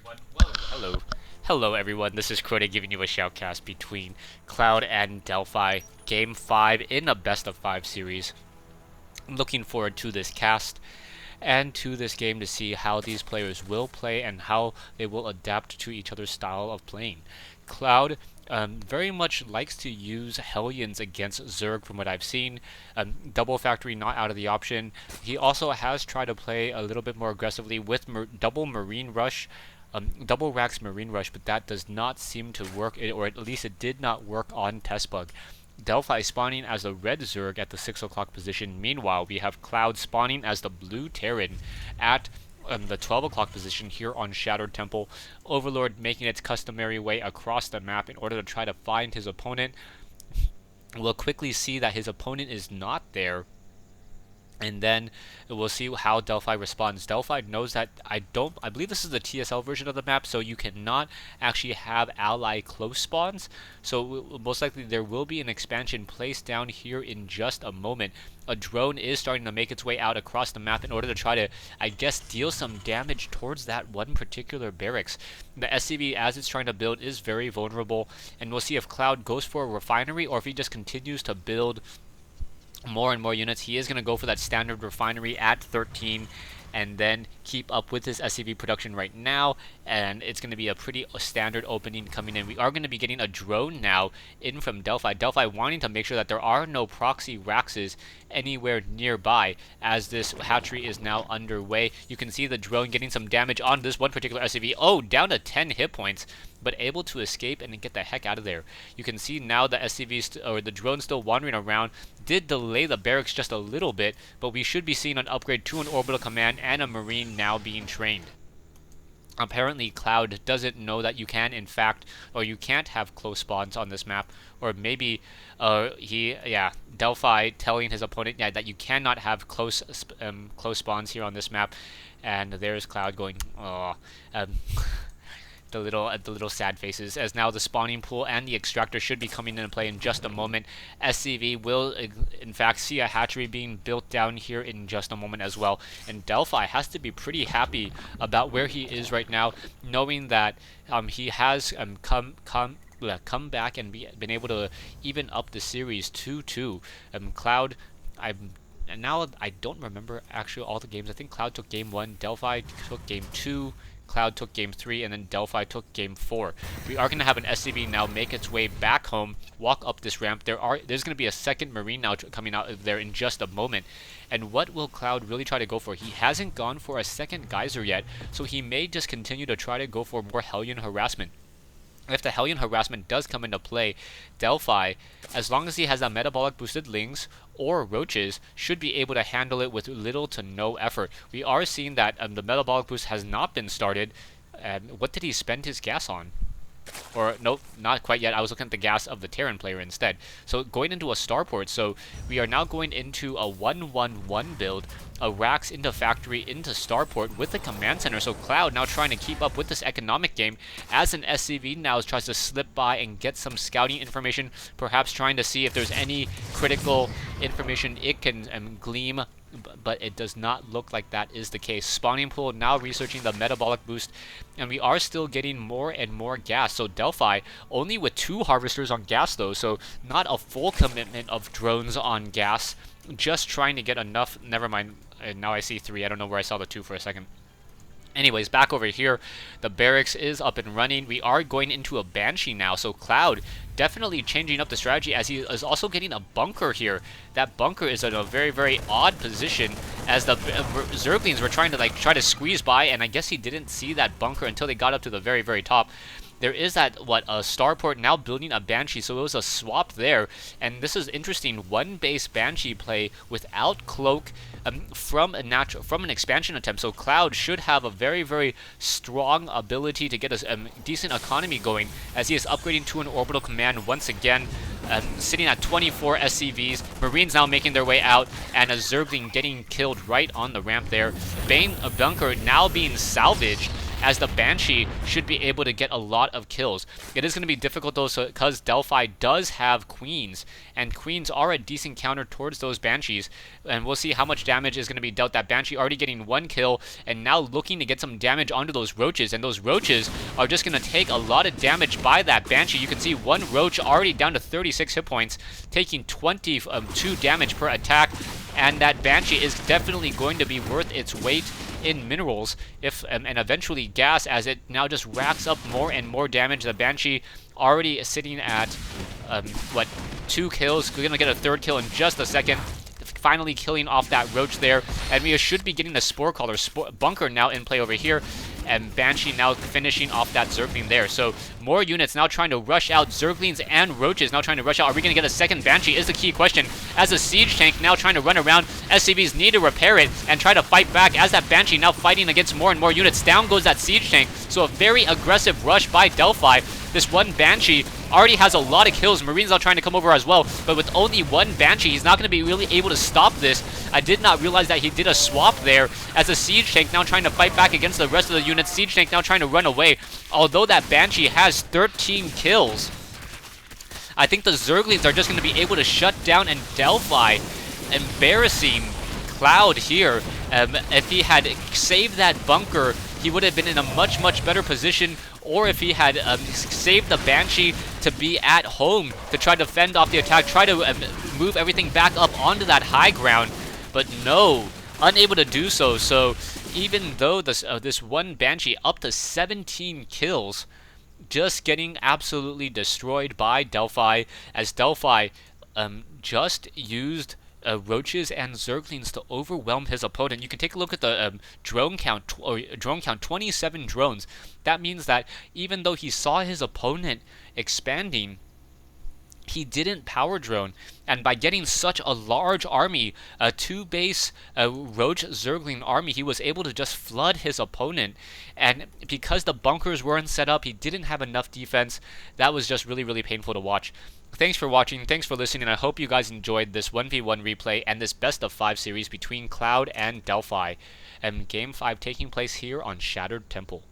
everyone. Well, hello everyone. This is Crota giving you a shoutcast between ClouD and Delphi, Game 5 in a best of 5 series. I'm looking forward to this cast and to this game to see how these players will play and how they will adapt to each other's style of playing. ClouD very much likes to use Hellions against Zerg from what I've seen. Double Factory not out of the option. He also has tried to play a little bit more aggressively with double Marine Rush. Double Racks Marine Rush, but that does not seem to work, or at least it did not work on Testbug. Delphi spawning as the red Zerg at the 6 o'clock position. Meanwhile, we have ClouD spawning as the blue Terran at the 12 o'clock position here on Shattered Temple. Overlord making its customary way across the map in order to try to find his opponent. We'll quickly see that his opponent is not there, and then we'll see how Delphi responds. Delphi knows that I believe this is the TSL version of the map, so you cannot actually have ally close spawns. So most likely there will be an expansion placed down here in just a moment. A drone is starting to make its way out across the map in order to try to, I guess, deal some damage towards that one particular barracks. The SCV, as it's trying to build, is very vulnerable, and we'll see if ClouD goes for a refinery or if he just continues to build more and more units. He is going to go for that standard refinery at 13 and then keep up with his SCV production right now, and it's going to be a pretty standard opening coming in. We are going to be getting a drone now in from Delphi. Delphi wanting to make sure that there are no proxy Raxes anywhere nearby as this hatchery is now underway. You can see the drone getting some damage on this one particular SCV. Oh, down to 10 hit points, but able to escape and get the heck out of there. You can see now the SCV or the drone still wandering around. Did delay the barracks just a little bit, but we should be seeing an upgrade to an orbital command and a marine now being trained. Apparently ClouD doesn't know that you can, in fact, or you can't have close spawns on this map, or maybe Delphi telling his opponent that you cannot have close spawns here on this map, and there's ClouD going, the little sad faces, as now the spawning pool and the extractor should be coming into play in just a moment. SCV will in fact see a hatchery being built down here in just a moment as well, and Delphi has to be pretty happy about where he is right now, knowing that he has come back and been able to even up the series 2-2. ClouD, and now I don't remember actually all the games. I think ClouD took game 1, Delphi took game 2, ClouD took game 3, and then Delphi took game 4. We are going to have an SCV now make its way back home, walk up this ramp. There's going to be a second Marine now coming out of there in just a moment. And what will ClouD really try to go for? He hasn't gone for a second Geyser yet, so he may just continue to try to go for more Hellion harassment. If the Hellion harassment does come into play, Delphi, as long as he has a metabolic boosted Lings or Roaches, should be able to handle it with little to no effort. We are seeing that the metabolic boost has not been started. What did he spend his gas on? Or, nope, not quite yet. I was looking at the gas of the Terran player instead. So going into a starport. So we are now going into a 1-1-1 build. A Rax into factory into starport with the command center. So ClouD now trying to keep up with this economic game as an SCV now tries to slip by and get some scouting information. Perhaps trying to see if there's any critical information it can glean, but it does not look like that is the case. Spawning pool now researching the metabolic boost, and we are still getting more and more gas. So Delphi only with 2 harvesters on gas though, so not a full commitment of drones on gas, just trying to get enough. Never mind, now I see 3. I don't know where I saw the 2 for a second. Anyways, back over here, the barracks is up and running. We are going into a Banshee now, so ClouD definitely changing up the strategy as he is also getting a bunker here. That bunker is in a very, very odd position as the Zerglings were trying to squeeze by, and I guess he didn't see that bunker until they got up to the very, very top. There is that, a starport now building a Banshee, so it was a swap there. And this is interesting, one base Banshee play without cloak from an expansion attempt. So ClouD should have a very, very strong ability to get a decent economy going as he is upgrading to an orbital command once again. Sitting at 24 SCVs, Marines now making their way out, and a Zergling getting killed right on the ramp there. Bunker now being salvaged as the Banshee should be able to get a lot of kills. It is going to be difficult though, because Delphi does have Queens, and Queens are a decent counter towards those Banshees, and we'll see how much damage is going to be dealt. That Banshee already getting 1 kill, and now looking to get some damage onto those Roaches, and those Roaches are just going to take a lot of damage by that Banshee. You can see 1 Roach already down to 36 hit points, taking 22 damage per attack, and that Banshee is definitely going to be worth its weight in minerals and eventually gas, as it now just racks up more and more damage. The Banshee already sitting at, 2 kills. We're going to get a 3rd kill in just a second. Finally killing off that Roach there, and we should be getting the Spore Caller Bunker now in play over here, and Banshee now finishing off that Zergling there. So more units now trying to rush out. Zerglings and Roaches now trying to rush out. Are we going to get a second Banshee is the key question, as a Siege Tank now trying to run around. SCVs need to repair it and try to fight back, as that Banshee now fighting against more and more units. Down goes that Siege Tank, so a very aggressive rush by Delphi. This one Banshee already has a lot of kills. Marines are trying to come over as well, but with only 1 Banshee, he's not going to be really able to stop this. I did not realize that he did a swap there, as a Siege Tank now trying to fight back against the rest of the units. Siege Tank now trying to run away, although that Banshee has 13 kills. I think the Zerglings are just going to be able to shut down, and Delphi, embarrassing ClouD here. If he had saved that bunker, he would have been in a much, much better position, or if he had saved the Banshee to be at home to try to fend off the attack, try to move everything back up onto that high ground. But no, unable to do so. So even though this one Banshee up to 17 kills, just getting absolutely destroyed by Delphi, as Delphi just used Roaches and Zerglings to overwhelm his opponent. You can take a look at the drone count, 27 drones. That means that even though he saw his opponent expanding, he didn't power drone, and by getting such a large army, a 2-base Roach Zergling army, he was able to just flood his opponent. And because the bunkers weren't set up, he didn't have enough defense. That was just really, really painful to watch. Thanks for watching, thanks for listening, and I hope you guys enjoyed this 1v1 replay and this best of 5 series between ClouD and Delphi, and Game 5 taking place here on Shattered Temple.